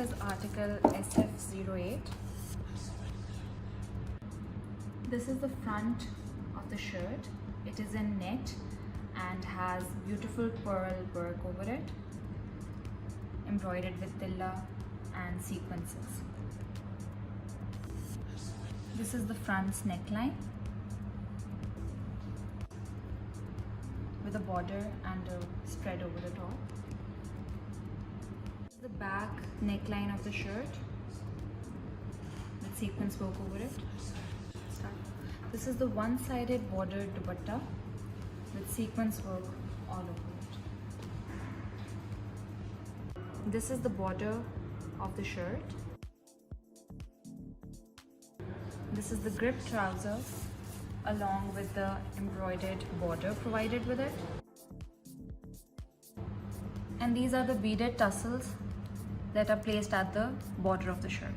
is article SF-08. This is the front of the shirt. It is in net and has beautiful pearl work over it, embroidered with tilla and sequences. This is the front's neckline with a border and a spread over the top. This is the back neckline of the shirt with sequence work over it. This is the one-sided bordered dupatta with sequence work all over it. This is the border of the shirt. This is the grip trouser along with the embroidered border provided with it. And these are the beaded tassels that are placed at the border of the shirt.